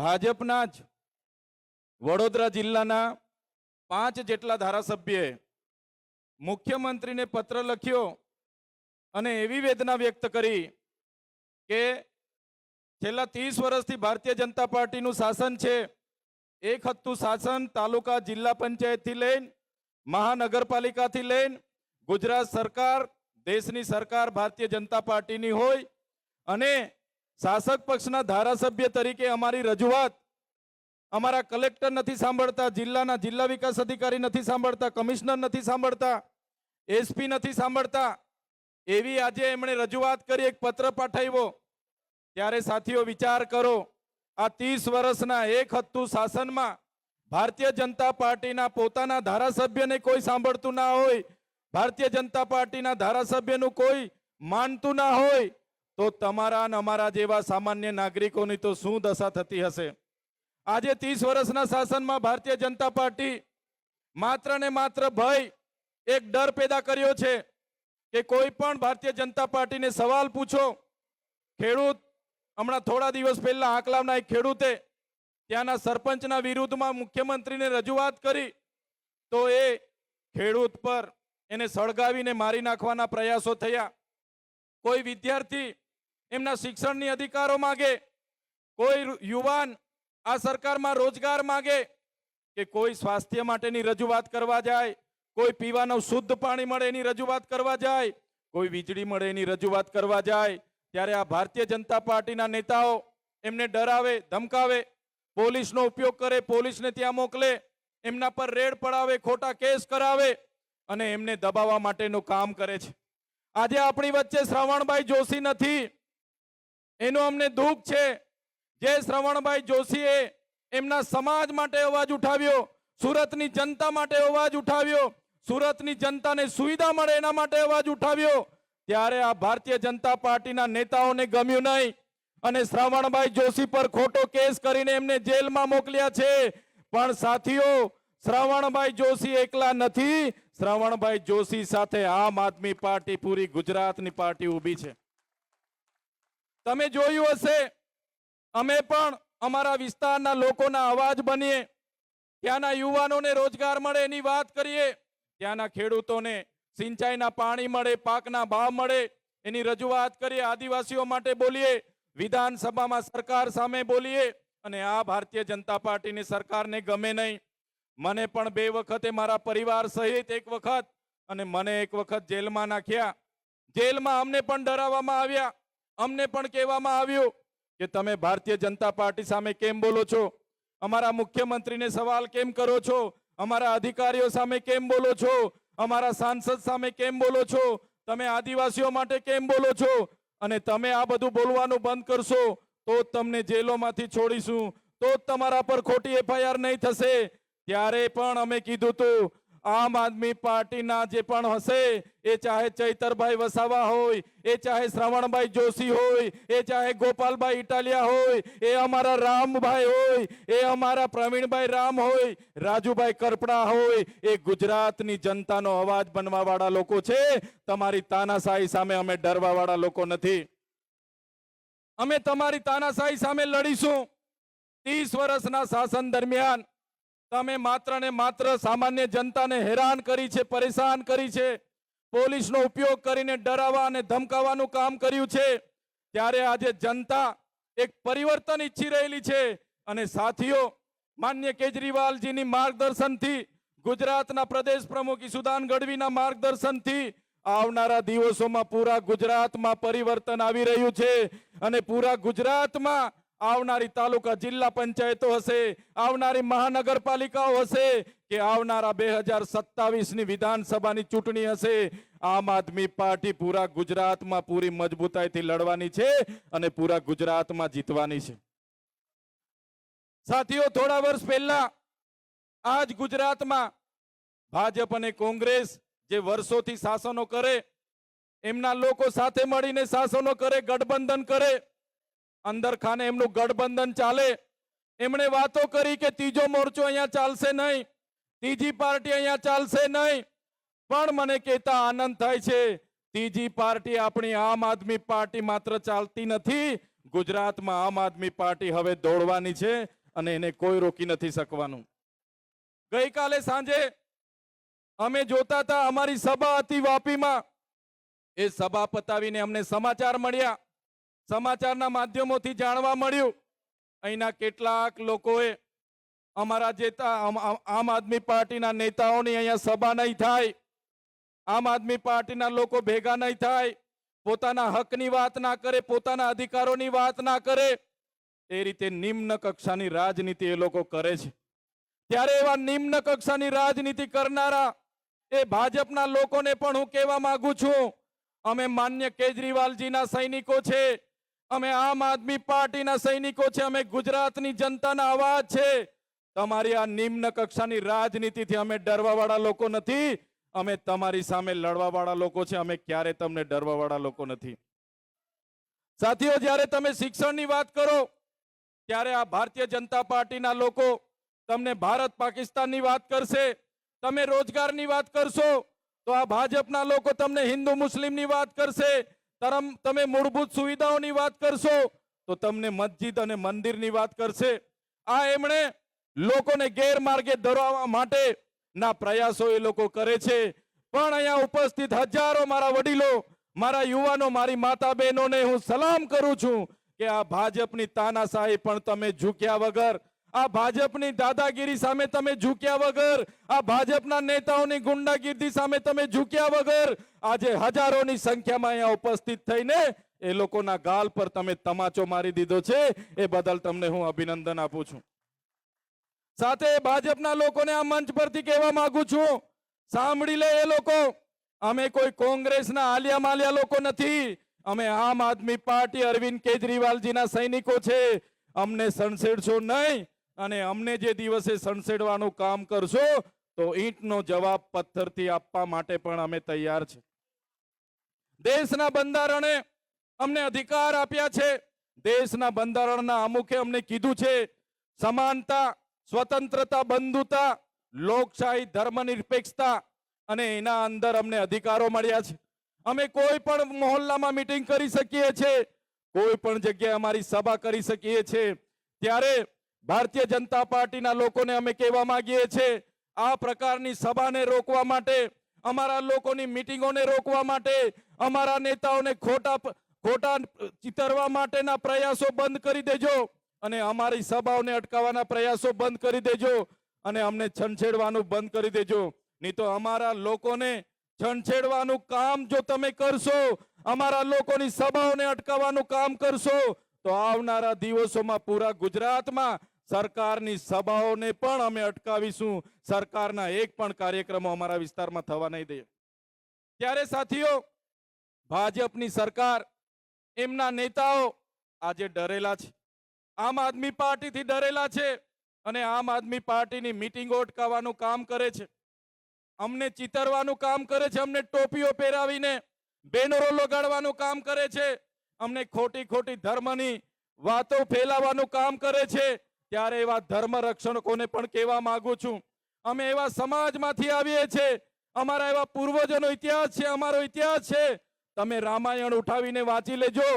ભાજપના જ વડોદરા જિલ્લાના 5 જેટલા ધારાસભ્યએ મુખ્યમંત્રીને પત્ર લખ્યો અને એવી વેદના વ્યક્ત કરી કે છેલ્લા 30 વર્ષથી ભારતીય જનતા પાર્ટીનું શાસન છે, એક હત્તું શાસન તાલુકા જિલ્લા પંચાયતથી લઈને મહાનગરપાલિકાથી લઈને ગુજરાત સરકાર, દેશની સરકાર ભારતીય જનતા પાર્ટીની હોય અને શાસક પક્ષના ધારાસભ્ય તરીકે અમારી રજૂઆત અમારા કલેક્ટર નથી સાંભળતા, જિલ્લાના જિલ્લા વિકાસ અધિકારી નથી સાંભળતા, કમિશનર નથી સાંભળતા, એસપી નથી સાંભળતા, એવી આજે એમણે રજૂઆત કરી, એક પત્ર પાઠવ્યો। ત્યારે સાથીઓ વિચાર કરો, આ 30 વર્ષના એક હત્તું શાસનમાં ભારતીય જનતા પાર્ટીના પોતાના ધારાસભ્યને કોઈ સાંભળતું ના હોય, ભારતીય જનતા પાર્ટીના ધારાસભ્યનું કોઈ માનતું ના હોય, તો તમારા અને અમારા જેવા સામાન્ય નાગરિકોની તો શું દશા થતી હશે। આજે 30 વર્ષના શાસનમાં ભારતીય જનતા પાર્ટી માત્ર ને માત્ર ભય, એક ડર પેદા કર્યો છે કે કોઈ પણ ભારતીય જનતા પાર્ટીને સવાલ પૂછો। ખેડૂત, હમણાં થોડા દિવસ પહેલા આંકલાવના એક ખેડૂતે ત્યાંના સરપંચના વિરુદ્ધમાં મુખ્યમંત્રીને રજૂઆત કરી તો એ ખેડૂત પર એને સળગાવીને મારી નાખવાના પ્રયાસો થયા। કોઈ વિદ્યાર્થી એમના શિક્ષણની અધિકારો માગે, કોઈ યુવાન આ સરકારમાં રોજગાર માગે, કે કોઈ સ્વાસ્થ્ય માટેની રજૂઆત કરવા જાય, કોઈ પીવાનું શુદ્ધ પાણી મળે એની રજૂઆત કરવા જાય, કોઈ વીજળી મળે એની રજૂઆત કરવા જાય, ત્યારે આ ભારતીય જનતા પાર્ટીના નેતાઓ એમને ડરાવે, ધમકાવે, પોલીસનો ઉપયોગ કરે, પોલીસને ત્યાં મોકલે, એમના પર રેડ પડાવે, ખોટા કેસ કરાવે અને એમને દબાવવા માટેનું કામ કરે છે। આજે આપણી વચ્ચે શ્રવણભાઈ જોશી નથી, એનું અમને દુઃખ છે। જે શ્રવણભાઈ જોશીએ એમના સમાજ માટે અવાજ ઉઠાવ્યો, સુરતની જનતા માટે અવાજ ઉઠાવ્યો, સુરતની જનતાને સુવિધા મળે એના માટે અવાજ ઉઠાવ્યો, ત્યારે આ ભારતીય જનતા પાર્ટીના નેતાઓને ગમ્યું નહીં અને શ્રવણભાઈ જોશી પર ખોટો કેસ કરીને એમને જેલમાં મોકલ્યા છે। પણ સાથીઓ, શ્રવણભાઈ જોશી એકલા નથી, શ્રવણભાઈ જોશી સાથે આમ આદમી પાર્ટી, પૂરી ગુજરાતની પાર્ટી ઊભી છે। તમે જોયું હશે, અમે પણ અમારા વિસ્તારના લોકોના અવાજ બનીએ, ત્યાંના યુવાનોને રોજગાર મળે એની વાત કરીએ, ત્યાંના ખેડૂતોને સિંચાઈના પાણી મળે, પાકના ભાવ મળે એની રજૂઆત કરીએ, આદિવાસીઓ માટે બોલીએ, વિધાનસભામાં સરકાર સામે બોલીએ અને આ ભારતીય જનતા પાર્ટીની સરકારને ગમે નહીં। મને પણ 2 વખતે મારા પરિવાર સહિત એક વખત અને મને એક વખત જેલમાં નાખ્યા। જેલમાં અમને પણ ડરાવવામાં આવ્યા, અમને પણ કહેવામાં આવ્યું કે તમે ભારતીય જનતા પાર્ટી સામે કેમ બોલો છો, અમારા મુખ્યમંત્રીને સવાલ કેમ કરો છો, અમારા અધિકારીઓ સામે કેમ બોલો છો, અમારા સાંસદ સામે કેમ બોલો છો, તમે આદિવાસીઓ માટે કેમ બોલો છો, અને તમે આ બધું બોલવાનું બંધ કરશો તો તમને જેલોમાંથી છોડીશું, તો તમારા પર ખોટી એફઆઈઆર નહીં થશે। ત્યારે પણ અમે કીધું હતું, આમ આદમી પાર્ટીના જે પણ હશે, એ ચાહે ચૈતરભાઈ વસાવા હોય, એ ચાહે શ્રવણભાઈ જોશી હોય, એ ચાહે ગોપાલભાઈ ઇટાલિયા હોય, એ અમારા રામભાઈ હોય, એ અમારા પ્રવીણભાઈ રામ હોય, રાજુભાઈ કરપડા હોય, એ ગુજરાતની જનતાનો અવાજ બનવા વાળા લોકો છે। તમારી તાનાશાહી સામે અમે ડરવા વાળા લોકો નથી। અમે તમારી તાનાશાહી સામે લડીશું। 30 વર્ષના શાસન દરમિયાન તમે માત્ર ને માત્ર સામાન્ય જનતાને હેરાન કરી છે, પરેશાન કરી છે, પોલીસનો ઉપયોગ કરીને ડરાવવા અને ધમકાવવાનું કામ કર્યું છે। ત્યારે આજે જનતા એક પરિવર્તન ઈચ્છી રહેલી છે અને સાથીઓ, માન્ય કેજરીવાલજીની માર્ગદર્શનથી, ગુજરાતના પ્રદેશ પ્રમુખ ઈસુદાન ગઢવીના માર્ગદર્શનથી આવનારા દિવસોમાં પૂરા ગુજરાતમાં પરિવર્તન આવી રહ્યું છે અને પૂરા ગુજરાતમાં આવનારી તાલુકા જિલ્લા પંચાયતો હશે, આવનારી મહાનગરપાલિકાઓ હશે કે આવનારા 2027ની વિધાનસભાની ચૂંટણી હશે, આમ આદમી પાર્ટી પૂરા ગુજરાતમાં પૂરી મજબૂતાઈથી લડવાની છે અને પૂરા ગુજરાતમાં જીતવાની છે। સાથીઓ, થોડા વર્ષ પહેલા આજ ગુજરાતમાં ભાજપ અને કોંગ્રેસ જે વર્ષોથી શાસનો કરે, એમના લોકો સાથે મળીને શાસનો કરે, ગઠબંધન કરે, અંદર ખાને એમનું ગઠબંધન ચાલે। એમણે વાતો કરી કે ત્રીજો મોરચો અહીંયા ચાલશે નહીં, ત્રીજી પાર્ટી અહીંયા ચાલશે નહીં, પણ મને કહેતા આનંદ થાય છે, ત્રીજી પાર્ટી આપણી આમ આદમી પાર્ટી માત્ર ચાલતી નથી, ગુજરાતમાં આમ આદમી પાર્ટી હવે દોડવાની છે અને એને કોઈ રોકી નથી શકવાનું. ગઈકાલે સાંજે અમે જોતા હતા, અમારી સભા હતી વાપીમાં. એ સભા પતાવીને અમને સમાચાર મળ્યા. સમાચારના માધ્યમોથી જાણવા મળ્યું અહીંના કેટલાક લોકોએ અમારા આમ આદમી પાર્ટીના નેતાઓની અહીંયા સભા નહીં થાય, આમ આદમી પાર્ટીના લોકો ભેગા નહીં થાય, પોતાના હકની વાત ના કરે, પોતાના અધિકારોની વાત ના કરે, એ રીતે નિમ્ન કક્ષાની રાજનીતિ એ લોકો કરે છે. ત્યારે એવા નિમ્ન કક્ષાની રાજનીતિ કરનારા એ ભાજપના લોકોને પણ હું કહેવા માંગુ છું, અમે માન્ય કેજરીવાલજીના સૈનિકો છે, અમે આમ આદમી પાર્ટીના સૈનિકો છે, અમે ગુજરાતની જનતાના અવાજ છે. તમારી આ નિમ્ન કક્ષાની રાજનીતિથી અમે ડરવાવાળા લોકો નથી, અમે તમારી સામે લડવાવાળા લોકો છે. અમે ક્યારે તમને ડરવાવાળા લોકો નથી. સાથીઓ, જ્યારે તમે શિક્ષણની વાત કરો ત્યારે આ ભારતીય જનતા પાર્ટીના લોકો તમને ભારત પાકિસ્તાનની વાત કરશે. તમે રોજગારની વાત કરશો તો આ ભાજપના લોકો તમને હિન્દુ મુસ્લિમની વાત કરશે. તમે મૂળભૂત સુવિધાઓની વાત કરશો તો તમને મસ્જિદ અને મંદિરની વાત કરશે. આ એમણે લોકોને ગેરમાર્ગે દોરવા માટે ના પ્રયાસો એ લોકો કરે છે. પણ અહીંયા ઉપસ્થિત હજારો મારા વડીલો, મારા યુવાનો, મારી માતા બહેનોને હું સલામ કરું છું કે આ ભાજપની તાનાશાહી પણ તમે ઝૂક્યા વગર, આ ભાજપની દાદાગીરી સામે તમે ઝૂક્યા વગર, આ ભાજપના નેતાઓની ગુંડાગીરી સામે તમે ઝૂક્યા વગર આજે હજારોની સંખ્યામાં અહીંયા ઉપસ્થિત થઈને એ લોકોના ગાલ પર તમે તમાચો મારી દીધો છે. એ બદલ તમને હું અભિનંદન આપું છું. સાથે ભાજપના લોકોને આ મંચ પરથી કહેવા માંગુ છું, સાંભળી લે એ લોકો, અમે કોઈ કોંગ્રેસના આલિયા માલિયા લોકો નથી. અમે આમ આદમી પાર્ટી અરવિંદ કેજરીવાલજીના સૈનિકો છે. અમને સણસેડશો નહીં, અને અમને જે દિવસે સણસેડવાનું કામ કરશો તો ઈંટનો જવાબ પથ્થરથી આપવા માટે પણ અમે તૈયાર છે. દેશના બંધારણે અમને અધિકાર આપ્યા છે. દેશના બંધારણના અમુકે અમને કીધું છે સમાનતા, સ્વતંત્રતા, બંધુતા, લોકશાહી, ધર્મનિરપેક્ષતા, અને એના અંદર અમને અધિકારો મળ્યા છે. અમે કોઈ પણ મહોલ્લામાં મીટિંગ કરી શકીએ છીએ, કોઈ પણ જગ્યાએ અમારી સભા કરી શકીએ છીએ. ત્યારે ભારતીય જનતા પાર્ટીના લોકોને અમે કહેવા માંગીએ છીએ, આ પ્રકારની સભાને રોકવા માટે, અમારા લોકોની મીટિંગોને રોકવા માટે, અમારા નેતાઓને ખોટા ચિતરવા માટેના પ્રયાસો બંધ કરી દેજો, અને અમારી સભાઓને અટકાવવાના પ્રયાસો બંધ કરી દેજો, અને અમને છંછેડવાનું બંધ કરી દેજો. નહીં તો અમારા લોકોને છંછેડવાનું કામ જો તમે કરશો, અમારા લોકોની સભાઓને અટકાવવાનું કામ કરશો, તો આવનારા દિવસોમાં પૂરા ગુજરાતમાં સરકારની સભાઓને પણ અમે અટકાવીશું. સરકારના એક પણ કાર્યક્રમો અમારા વિસ્તારમાં થવા નહીં દઈએ. ત્યારે સાથીઓ, ભાજપની સરકાર, એમના નેતાઓ આજે ડરેલા છે, આમ આદમી પાર્ટીથી ડરેલા છે, અને આમ આદમી પાર્ટીની મીટિંગો અટકાવવાનું કામ કરે છે, અમને ચિતરવાનું કામ કરે છે, અમને ટોપીઓ પહેરાવીને બેનરો લગાડવાનું કામ કરે છે, અમને ખોટી ખોટી ધર્મની વાતો ફેલાવવાનું કામ કરે છે. ત્યારે એવા ધર્મ રક્ષકોને પણ કહેવા માંગુ છું, અમે એવા સમાજમાંથી આવીએ છીએ, અમારા એવા પૂર્વજોનો ઇતિહાસ છે, અમારો ઇતિહાસ છે. તમે રામાયણ ઉઠાવીને વાંચી લેજો.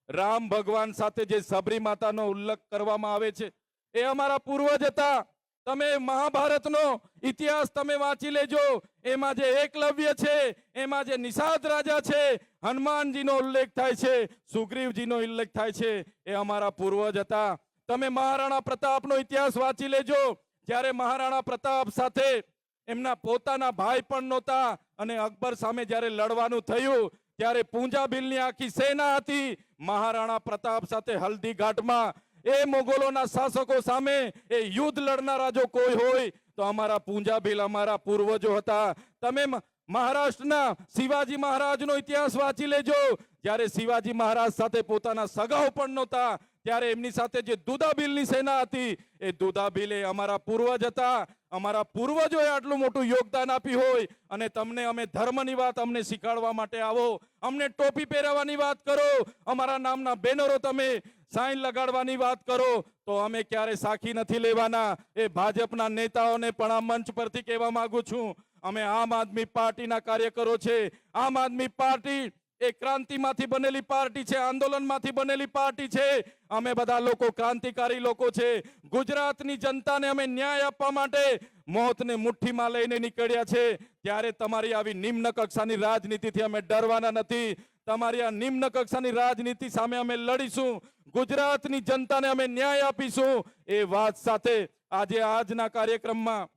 રામ ભગવાન સાથે જે સબરી માતાનો ઉલ્લેખ કરવામાં આવે છે એ અમારા પૂર્વજ હતા. તમે મહાભારતનો ઇતિહાસ તમે વાંચી લેજો, એમાં જે એકલવ્ય છે, એમાં જે નિષાદ રાજા છે, હનુમાનજીનો ઉલ્લેખ થાય છે, સુગ્રીવજીનો ઉલ્લેખ થાય છે, એ અમારા પૂર્વજ હતા. તમે મહારાણા પ્રતાપનો ઇતિહાસ વાંચી લેજો. જ્યારે મહારાણા પ્રતાપ સાથે એમના પોતાના ભાઈ પણ નહોતા, અને અકબર સામે જ્યારે લડવાનું થયું ત્યારે પૂંજાબિલની આખી સેના હતી. મહારાણા પ્રતાપ સાથે હલ્દી ઘાટમાં એ મોગલોના શાસકો સામે એ યુદ્ધ લડનારા જો કોઈ હોય તો અમારા પૂંજાબિલ, અમારા પૂર્વજો હતા. તમે મહારાષ્ટ્રના શિવાજી મહારાજનો ઇતિહાસ વાંચી લેજો. જ્યારે શિવાજી મહારાજ સાથે પોતાના સગાઓ પણ નહોતા, ત્યારે એમની સાથે જે દુદાબિલની સેના હતી, એ દુદાબિલ અમારા પૂર્વજ હતા. અમારા પૂર્વજોએ આટલું મોટું યોગદાન આપ્યું હોય, અને તમને અમે ધર્મની વાત અમને શીખવાડવા માટે આવો, અમને ટોપી પહેરાવવાની વાત કરો, અમારા નામના બેનરો તમે સાઈન લગાડવાની વાત કરો, તો અમે ક્યારે સાખી નથી લેવાના. એ ભાજપના નેતાઓને પણ આ મંચ પરથી કહેવા માંગુ છું, અમે આમ આદમી પાર્ટીના કાર્યકરો છે. આમ આદમી પાર્ટી એ ક્રાંતિમાંથી બનેલી પાર્ટી છે, આંદોલનમાંથી બનેલી પાર્ટી છે. અમે બધા લોકો ક્રાંતિકારી લોકો છે. ગુજરાતની જનતાને અમે ન્યાય આપવા માટે મોતને મુઠ્ઠીમાં લઈને નીકળ્યા છે. ત્યારે તમારી આવી નિમ્ન કક્ષાની રાજનીતિથી અમે ડરવાના નથી. તમારી આ નિમ્ન કક્ષાની રાજનીતિ સામે અમે લડીશું. ગુજરાતની જનતાને અમે ન્યાય આપીશું. એ વાત સાથે આજે આજના કાર્યક્રમમાં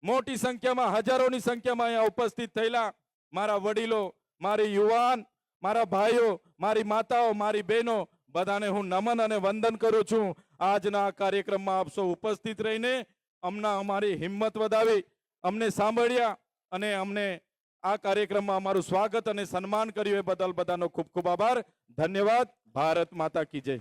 મોટી સંખ્યામાં, હજારોની સંખ્યામાં અહીંયા ઉપસ્થિત થયેલા મારા વડીલો, મારી યુવાન, મારા ભાઈઓ, મારી માતાઓ, મારી બહેનો, બધાને હું નમન અને વંદન કરું છું. આજના આ કાર્યક્રમમાં આપ સૌ ઉપસ્થિત રહીને અમારી હિંમત વધાવી, અમને સાંભળ્યા અને અમને આ કાર્યક્રમમાં અમારું સ્વાગત અને સન્માન કર્યું એ બદલ બધાનો ખૂબ ખૂબ આભાર. ધન્યવાદ. ભારત માતા કી જય.